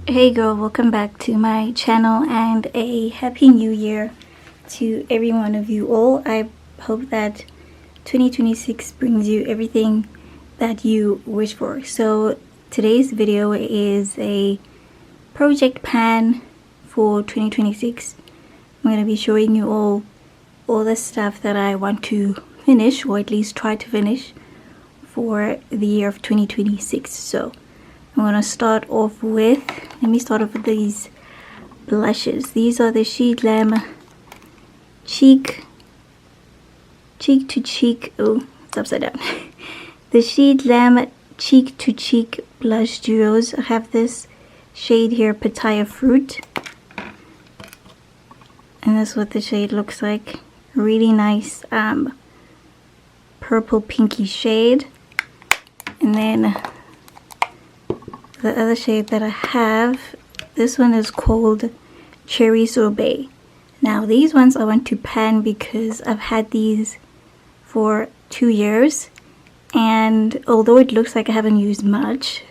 Hey girl, welcome back to my channel and a happy new year to every one of you all. I hope that 2026 brings you everything that you wish for. So today's video is a project plan for 2026. I'm going to be showing you all the stuff that I want to finish, or at least try to finish, for the year of 2026. So I'm going to start off with, let me start off with these blushes. These are the Sheglam cheek to cheek, oh, it's upside down. The Sheglam cheek to cheek blush duos. I have this shade here, Pitaya Fruit. And that's what the shade looks like. Really nice purple pinky shade. And then the other shade that I have, this one is called Cherry Sorbet. Now these ones I want to pan because I've had these for 2 years, and although it looks like I haven't used much,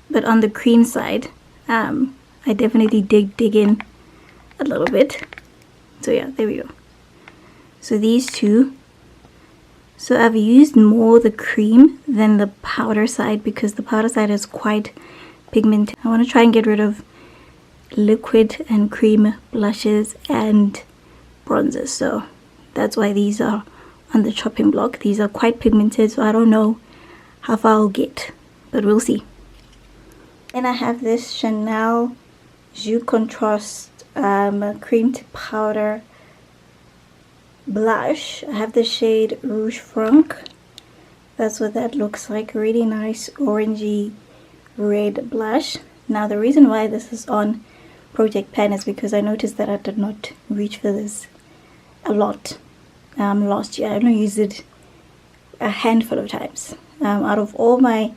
but on the cream side, I definitely dig in a little bit. So yeah, there we go. So these two. So I've used more the cream than the powder side because the powder side is quite pigmented. I want to try and get rid of liquid and cream blushes and bronzers. So that's why these are on the chopping block. These are quite pigmented, so I don't know how far I'll get, but we'll see. Then I have this Chanel Jus Contrast cream to powder blush. I have the shade Rouge Franc. That's what that looks like. Really nice orangey red blush. Now the reason why this is on Project Pan is because I noticed that I did not reach for this a lot last year. I only used it a handful of times. Out of all my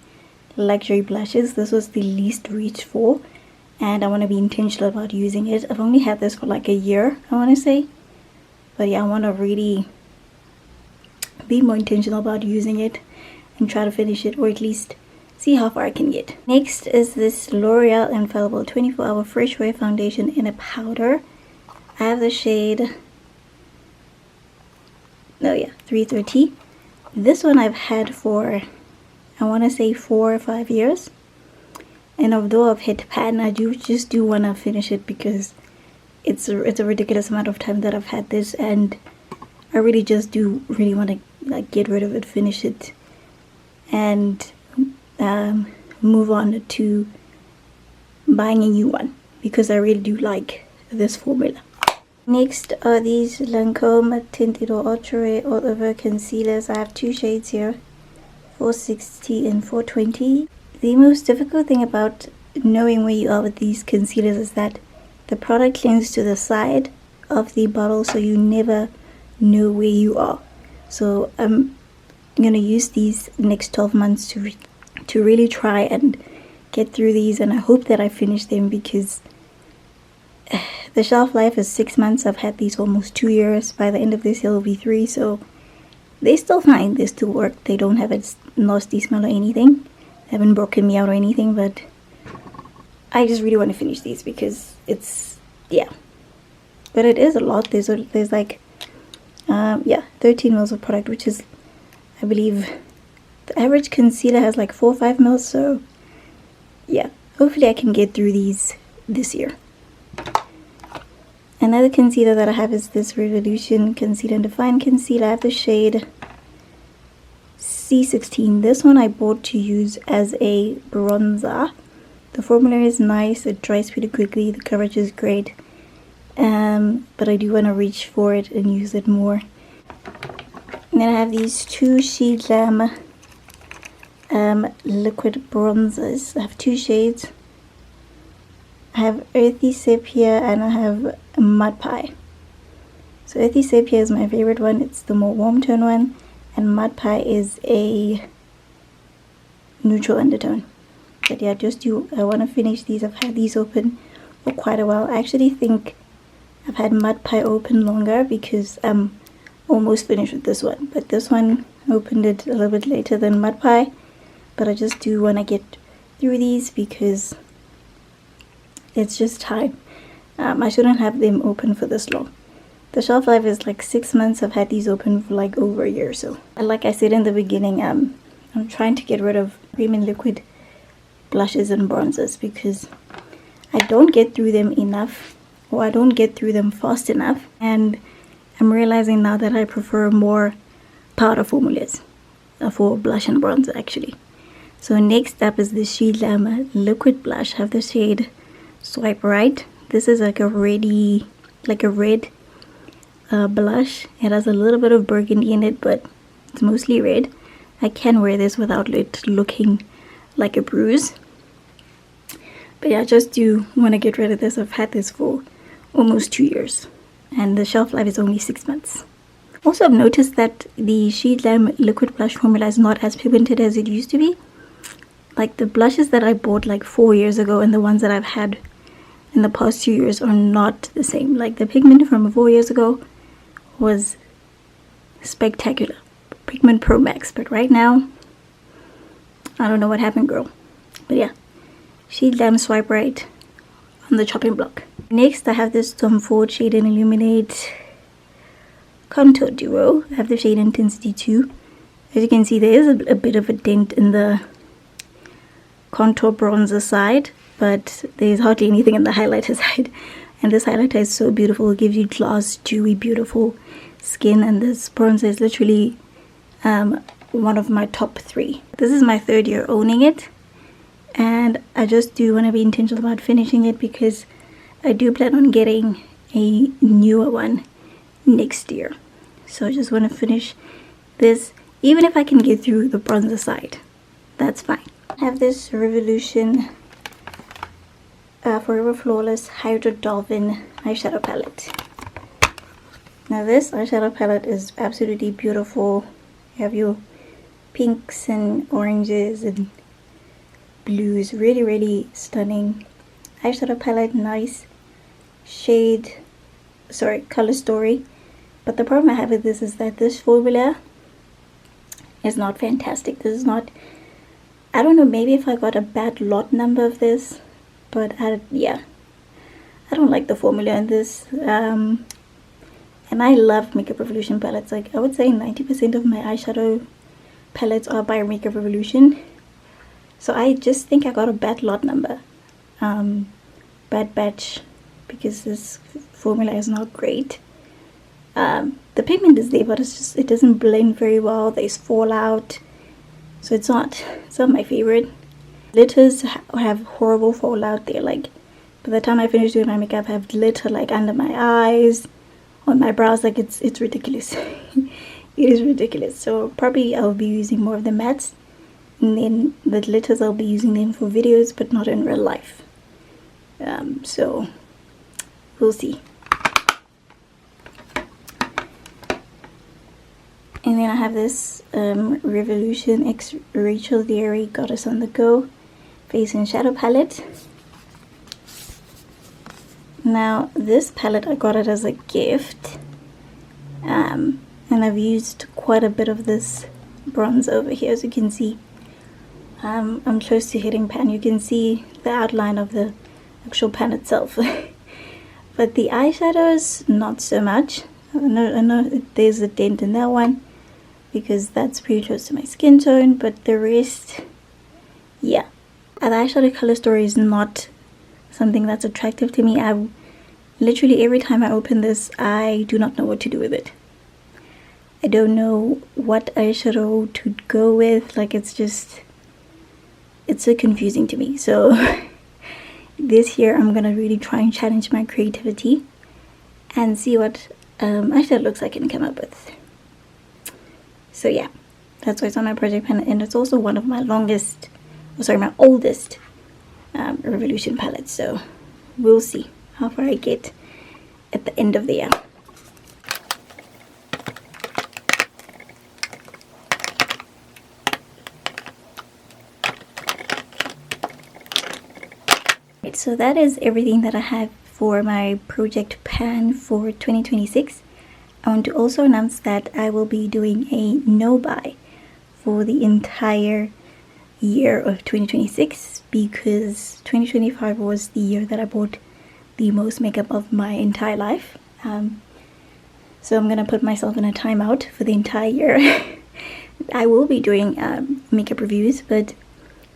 luxury blushes, this was the least reached for, and I want to be intentional about using it. I've only had this for like a year, I want to say. But yeah, I want to really be more intentional about using it and try to finish it, or at least see how far I can get. Next is this L'Oreal Infallible 24-Hour Fresh Wear Foundation in a powder. I have the shade, 330. This one I've had for, I want to say 4 or 5 years. And although I've hit pan, I do want to finish it because it's a ridiculous amount of time that I've had this, and I really want to like get rid of it, finish it, and move on to buying a new one because I really do like this formula. Next are these Lancôme Tinted or Ultra Rare All Over Concealers. I have 2 shades here, 460 and 420. The most difficult thing about knowing where you are with these concealers is that the product clings to the side of the bottle, so you never know where you are. So I'm going to use these next 12 months to really try and get through these, and I hope that I finish them because the shelf life is 6 months. I've had these almost 2 years. By the end of this year will be 3, so they're still fine. They still work. They don't have a nasty smell or anything. They haven't broken me out or anything, but I just really want to finish these because it's, yeah, but it is a lot. There's like 13 mils of product, which is, I believe, the average concealer has like 4 or 5 mils. So yeah, hopefully I can get through these this year. Another concealer that I have is this Revolution Conceal and Define Concealer. I have the shade C16. This one I bought to use as a bronzer. The formula is nice, it dries pretty quickly, the coverage is great, but I do want to reach for it and use it more. And then I have these 2 Sheglam liquid bronzers. I have 2 shades. I have Earthy Sepia and I have Mud Pie. So Earthy Sepia is my favorite one, it's the more warm tone one, and Mud Pie is a neutral undertone. But yeah, I want to finish these. I've had these open for quite a while. I actually think I've had Mud Pie open longer because I'm almost finished with this one. But this one opened it a little bit later than Mud Pie. But I just do want to get through these because it's just time. I shouldn't have them open for this long. The shelf life is like 6 months. I've had these open for like over a year or so. And like I said in the beginning, I'm trying to get rid of cream and liquid blushes and bronzers because I don't get through them enough, or I don't get through them fast enough. And I'm realizing now that I prefer more powder formulas for blush and bronzer actually. So next up is the Sheglam liquid blush. I have the shade Swipe Right. This is like a red blush. It has a little bit of burgundy in it, but it's mostly red. I can wear this without it looking like a bruise. But yeah, I just do want to get rid of this. I've had this for almost 2 years. And the shelf life is only 6 months. Also, I've noticed that the Sheglam liquid blush formula is not as pigmented as it used to be. Like the blushes that I bought like 4 years ago and the ones that I've had in the past 2 years are not the same. Like the pigment from 4 years ago was spectacular. Pigment Pro Max. But right now, I don't know what happened, girl. But yeah, Sheglam Swipe Right on the chopping block. Next, I have this Tom Ford Shade and Illuminate Contour Duo. I have the shade Intensity 2. As you can see, there is a bit of a dent in the contour bronzer side, but there's hardly anything in the highlighter side. And this highlighter is so beautiful. It gives you gloss, dewy, beautiful skin. And this bronzer is literally one of my top 3. This is my 3rd year owning it. And I just do want to be intentional about finishing it because I do plan on getting a newer one next year. So I just want to finish this. Even if I can get through the bronzer side, that's fine. I have this Revolution Forever Flawless Hydra Dolphin eyeshadow palette. Now this eyeshadow palette is absolutely beautiful. You have your pinks and oranges and blues. Really, really stunning eyeshadow palette. Nice shade, color story. But the problem I have with this is that this formula is not fantastic. This is not, I don't know, maybe if I got a bad lot number of this, but yeah, I don't like the formula in this. And I love Makeup Revolution palettes. Like I would say 90% of my eyeshadow palettes are by Makeup Revolution. So I just think I got a bad lot number, bad batch, because this formula is not great. The pigment is there, but it doesn't blend very well. There's fallout, so it's not my favorite. Glitters have horrible fallout. They're like, by the time I finish doing my makeup, I have glitter like under my eyes, on my brows. Like it's ridiculous. It is ridiculous. So probably I'll be using more of the mattes, and then the glitters I'll be using them for videos, but not in real life. So we'll see. And then I have this Revolution X Rachel Leary Goddess on the Go Face and Shadow palette. Now this palette, I got it as a gift, and I've used quite a bit of this bronze over here. As you can see, I'm close to hitting pan. You can see the outline of the actual pan itself. But the eyeshadows, not so much. I know there's a dent in that one because that's pretty close to my skin tone, but the rest, yeah. And the eyeshadow color story is not something that's attractive to me. I literally, every time I open this, I do not know what to do with it. I don't know what eyeshadow to go with. Like it's so confusing to me. So this year I'm gonna really try and challenge my creativity and see what eyeshadow looks like I can come up with. So yeah, that's why it's on my project pan, and it's also one of my my oldest Revolution palettes. So we'll see how far I get at the end of the year. So that is everything that I have for my project pan for 2026. I want to also announce that I will be doing a no buy for the entire year of 2026 because 2025 was the year that I bought the most makeup of my entire life. So I'm gonna put myself in a timeout for the entire year. I will be doing makeup reviews, but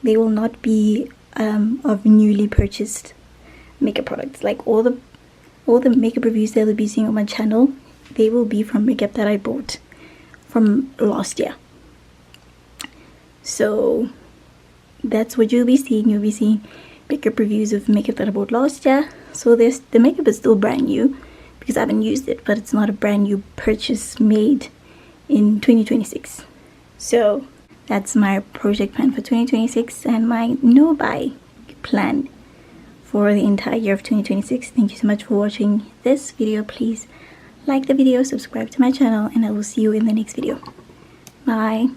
they will not be of newly purchased makeup products. Like all the makeup reviews that will be seeing on my channel, they will be from makeup that I bought from last year. So that's what you'll be seeing. You'll be seeing makeup reviews of makeup that I bought last year. So the makeup is still brand new because I haven't used it, but it's not a brand new purchase made in 2026. So that's my project plan for 2026 and my no buy plan for the entire year of 2026. Thank you so much for watching this video. Please like the video, subscribe to my channel, and I will see you in the next video. Bye.